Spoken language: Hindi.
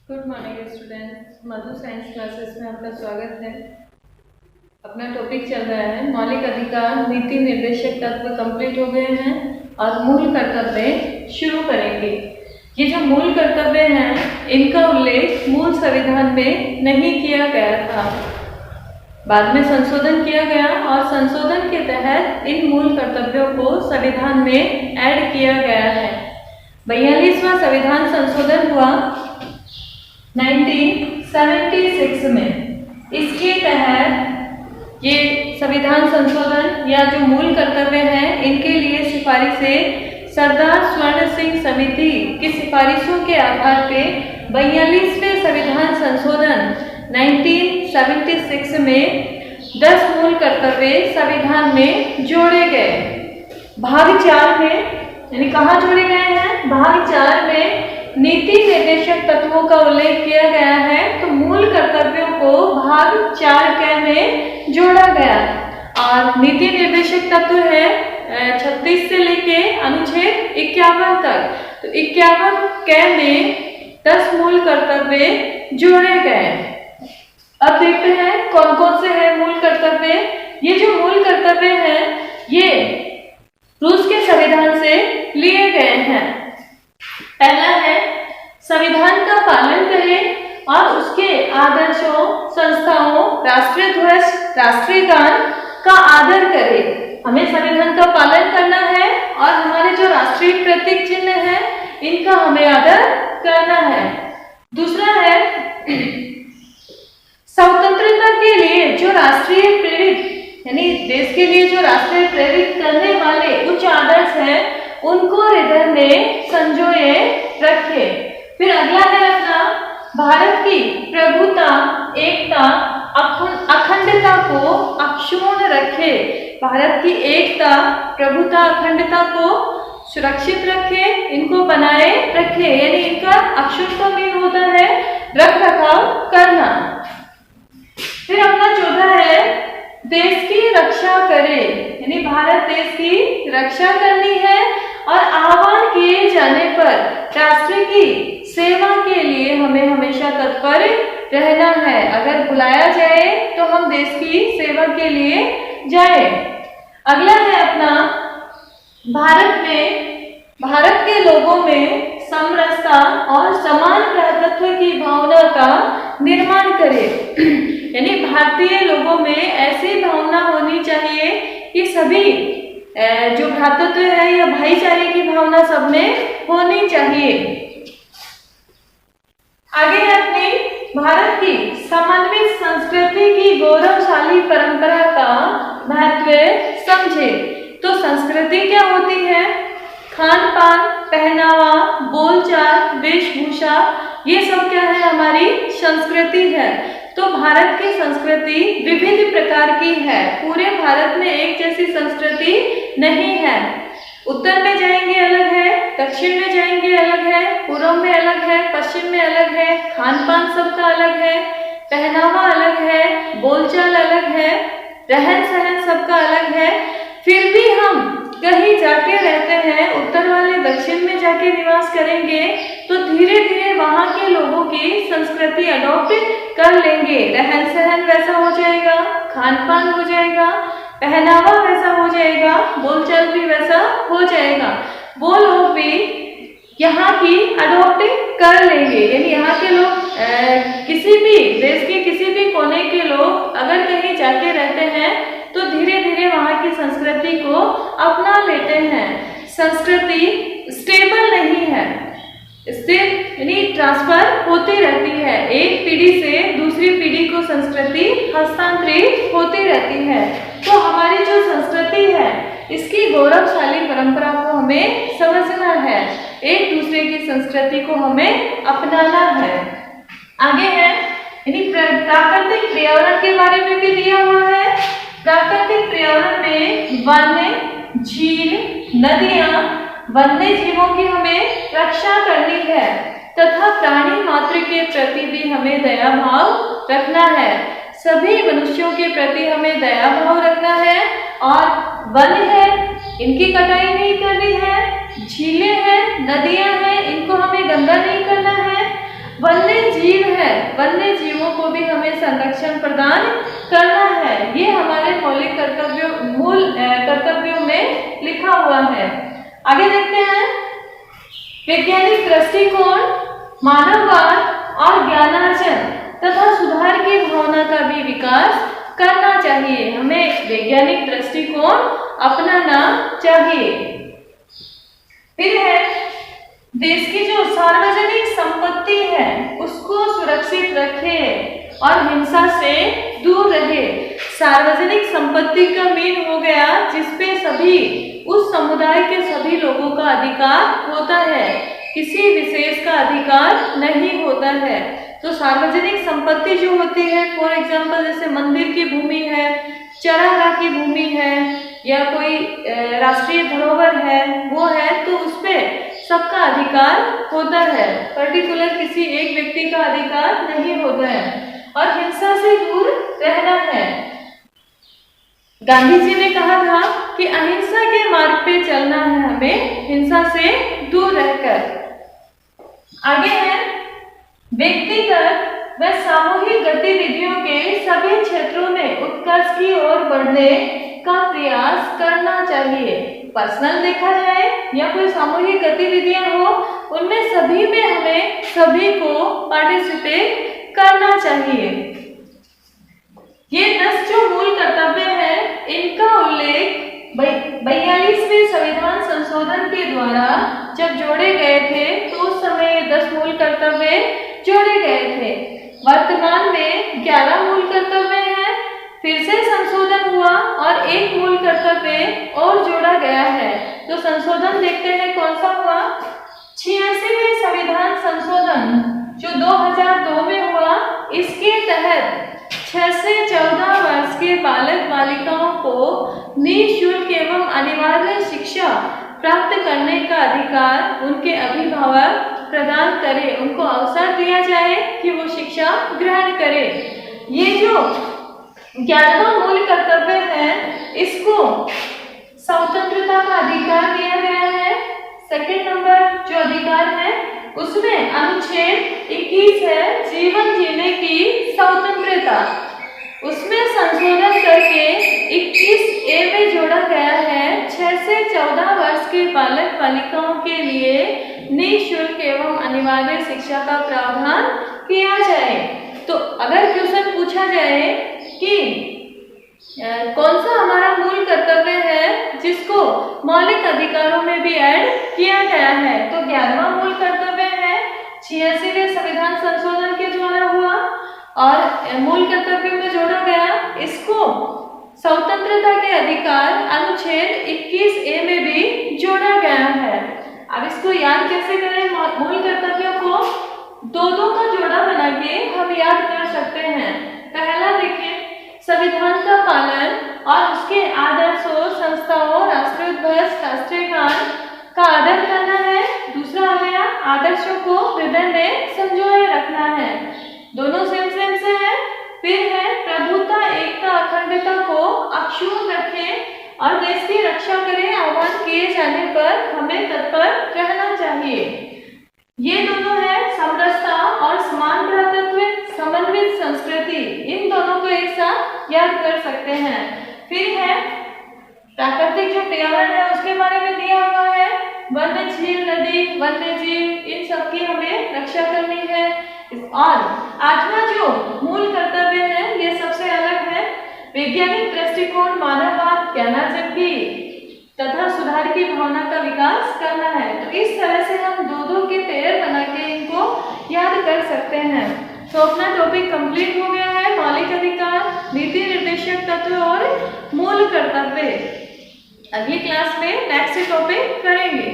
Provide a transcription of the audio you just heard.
गुड मॉर्निंग स्टूडेंट्स, मधु साइंस क्लासेस में आपका स्वागत है। अपना टॉपिक चल रहा है मौलिक अधिकार, नीति निर्देशक तत्व कंप्लीट हो गए हैं और मूल कर्तव्य शुरू करेंगे। ये जो मूल कर्तव्य हैं इनका उल्लेख मूल संविधान में नहीं किया गया था, बाद में संशोधन किया गया और संशोधन के तहत इन मूल कर्तव्यों को संविधान में ऐड किया गया है। 42वां संविधान संशोधन हुआ 1976 में। इसके तहत ये संविधान संशोधन या जो मूल कर्तव्य हैं इनके लिए सिफारिशें सरदार स्वर्ण सिंह समिति की सिफारिशों के आधार पे 42वें संविधान संशोधन 1976 में 10 मूल कर्तव्य संविधान में जोड़े गए। भाग 4 में यानी कहाँ जोड़े गए हैं? भाग 4 में नीति निर्देशक तत्वों का उल्लेख किया गया है, तो मूल कर्तव्यों को भाग 4 में जोड़ा गया और नीति निर्देशक तत्व है 36 से लेके अनुच्छेद 51 तक। तो 51 में 10 मूल कर्तव्य जोड़े गए। अब देखते हैं कौन कौन से हैं मूल कर्तव्य। ये जो मूल कर्तव्य हैं ये रूस के संविधान से लिए गए हैं। पहला है संविधान का पालन करें और उसके आदर्शों, संस्थाओं, राष्ट्रीय ध्वज, राष्ट्रीय गान का आदर करें। हमें संविधान का पालन करना है और हमारे जो राष्ट्रीय प्रतीक चिन्ह है इनका हमें आदर करना है। दूसरा है स्वतंत्रता के लिए जो राष्ट्रीय प्रेरित यानी देश के लिए जो राष्ट्रीय प्रेरित करने वाले उच्च आदर्श हैं उनको हृदय में संजोए रखे। फिर अगला है अपना भारत की प्रभुता, एकता, अखंडता को अक्षुण्ण रखे। भारत की एकता, प्रभुता, अखंडता को सुरक्षित रखे, इनको बनाए रखे, यानी इनका अक्षुण्ण मीन होता है रख रखाव करना। फिर अपना चौथा है देश की रक्षा करे, यानी भारत देश की रक्षा करनी है और आह्वान किए जाने पर राष्ट्र की सेवा के लिए हमें हमेशा तत्पर रहना है। अगर बुलाया जाए तो हम देश की सेवा के लिए जाए। अगला है अपना भारत के लोगों में समरसता और समान भ्रातृत्व की भावना का निर्माण करे, यानी भारतीय लोगों में ऐसी भावना होनी चाहिए कि सभी जो भ्रातृत्व है या भाईचारे की भावना सब में होनी चाहिए। आगे है अपनी भारत की समन्वित संस्कृति की गौरवशाली परंपरा का महत्व समझे। तो संस्कृति क्या होती है? खान पान, पहनावा, बोलचाल, वेशभूषा, ये सब क्या है? हमारी संस्कृति है। तो भारत की संस्कृति विविध प्रकार की है। पूरे भारत में एक जैसी संस्कृति नहीं है। उत्तर में जाएंगे अलग है, दक्षिण में जाएंगे अलग है, पूर्व में अलग है, पश्चिम में अलग है, खान पान सबका अलग है, पहनावा अलग है, बोलचाल अलग है, रहन सहन सबका अलग है। फिर भी हम कहीं जाके रहते हैं, उत्तर वाले दक्षिण में जाके निवास करेंगे तो धीरे धीरे वहां के लोगों की संस्कृति अडॉप्ट कर लेंगे। रहन सहन वैसा हो जाएगा, खान पान हो जाएगा, पहनावा वैसा हो जाएगा, बोलचाल भी वैसा हो जाएगा। वो लोग भी यहाँ की अडॉप्ट कर लेंगे, यानी यहाँ के लोग किसी भी देश के किसी भी कोने के लोग अगर कहीं जाके रहते हैं तो धीरे धीरे वहाँ की संस्कृति को अपना लेते हैं। संस्कृति स्टेबल नहीं है, स्थिर यानी ट्रांसफर होती रहती है। एक पीढ़ी से दूसरी पीढ़ी को संस्कृति हस्तांतरित होती रहती है। तो हमारी जो संस्कृति है इसकी गौरवशाली परंपरा को हमें समझना है, एक दूसरे की संस्कृति को हमें अपनाना है। आगे है यानी प्राकृतिक पर्यावरण के बारे में भी दिया हुआ है। प्राकृतिक पर्यावरण में वन, झील, नदियां, वन्य जीवों की हमें रक्षा करनी है तथा प्राणी मात्र के प्रति भी हमें दया भाव रखना है। सभी मनुष्यों के प्रति हमें दया भाव रखना है और वन है इनकी कटाई नहीं करनी है, झीलें हैं, नदियां हैं, इनको हमें गंदा नहीं करना है, वन्य है वन्य जीवों को भी हमें संरक्षण प्रदान करना है। ये हमारे मौलिक मूल कर्तव्यों में लिखा हुआ है। आगे देखते हैं, वैज्ञानिक दृष्टिकोण, मानववाद और ज्ञानार्जन तथा सुधार की भावना का भी विकास करना चाहिए। हमें वैज्ञानिक दृष्टिकोण अपनाना चाहिए। फिर है, देश की जो सार्वजनिक संपत्ति है उसको सुरक्षित रखे और हिंसा से दूर रहे। सार्वजनिक संपत्ति का मीन हो गया जिसपे सभी उस समुदाय के सभी लोगों का अधिकार होता है, किसी विशेष का अधिकार नहीं होता है। तो सार्वजनिक संपत्ति जो होती है, फॉर एग्जाम्पल जैसे मंदिर की भूमि है, चरागाह की भूमि है या कोई राष्ट्रीय धरोहर है, वो है, तो उसपे सबका अधिकार होता है, पर्टिकुलर किसी एक व्यक्ति का अधिकार नहीं होता है और हिंसा से दूर रहना है। गांधी जी ने कहा था कि अहिंसा के मार्ग पे चलना है हमें, हिंसा से दूर रहकर। आगे है, व्यक्तिगत व सामूहिक गतिविधियों के सभी क्षेत्रों में उत्कर्ष की ओर बढ़ने का प्रयास करना चाहिए। पर्सनल देखा जाए या कोई सामूहिक गतिविधियां हो, उनमें सभी में हमें सभी को पार्टिसिपेट करना चाहिए। ये 10 जो मूल कर्तव्य हैं, इनका उल्लेख 42वें संविधान संशोधन के द्वारा जब जोड़े गए थे तो उस समय 10 मूल कर्तव्य जोड़े गए थे। वर्तमान में 11 मूल कर्तव्य हैं, फिर से संशोधन हुआ और एक मूल कर्तव्य और जोड़ा गया है। तो संशोधन देखते हैं कौन सा हुआ। 86वें संविधान संशोधन जो 2002 में हुआ, इसके तहत 6 से 14 वर्ष के बालक बालिकाओं को निःशुल्क एवं अनिवार्य शिक्षा प्राप्त करने का अधिकार उनके अभिभावक प्रदान करें, उनको अवसर दिया जाए कि वो शिक्षा ग्रहण करें। ये जो 11वां मूल कर्तव्य है, इसको स्वतंत्रता का अधिकार दिया गया है। सेकंड नंबर जो अधिकार है उसमें अनुच्छेद 21 है, जीवन जीने की स्वतंत्रता। उसमें संशोधन करके 21A में जोड़ा गया है 6 से 14 वर्ष के बालक बालिकाओं के लिए निःशुल्क एवं अनिवार्य शिक्षा का प्रावधान किया जाए। तो अगर क्वेश्चन पूछा जाए कि कौन सा हमारा मूल कर्तव्य है जिसको मौलिक अधिकारों में भी ऐड किया गया है, तो 11वां मूल कर्तव्य है, 86वें संविधान संशोधन के द्वारा हुआ और मूल कर्तव्य में जोड़ा गया। इसको स्वतंत्रता के अधिकार अनुच्छेद 21A में भी जोड़ा गया है। अब इसको याद कैसे करें? मूल कर्तव्यों को दो का जोड़ा बना के हम याद कर सकते हैं। पहला देखिए, संविधान का पालन और उसके आदर्शों, संस्थाओं, राष्ट्रीय ध्वज, राष्ट्रीय गान का आदर करना है। दूसरा आ गया, आदर्शों को हृदय में संजोए रखना है। दोनों सेम से है। फिर है, प्रभुता, एकता, अखंडता को अक्षुण्ण रखें और देश की रक्षा करें। आह्वान किए जाने पर हमें तत्पर रहना चाहिए। ये दोनों है समरसता और समान भ्रातृत्व, समन्वित संस्कृति। इन दोनों को एक साथ याद कर सकते हैं। फिर है, प्राकृतिक जो पर्यावरण है उसके बारे में दिया हुआ है। वन्य झील, नदी, वन्य जीव, इन सब की हमें रक्षा करनी है। और 8वां जो मूल कर्तव्य है, ये सबसे अलग है, वैज्ञानिक दृष्टिकोण, मानववाद, ज्ञानार्जन की तथा सुधार की भावना का विकास करना है। तो इस तरह से हम दो के पेयर बना के इनको याद कर सकते हैं। तो अपना टॉपिक कंप्लीट हो गया है, मौलिक अधिकार, नीति निर्देशक तत्व और मूल कर्तव्य। अगली क्लास में नेक्स्ट टॉपिक करेंगे।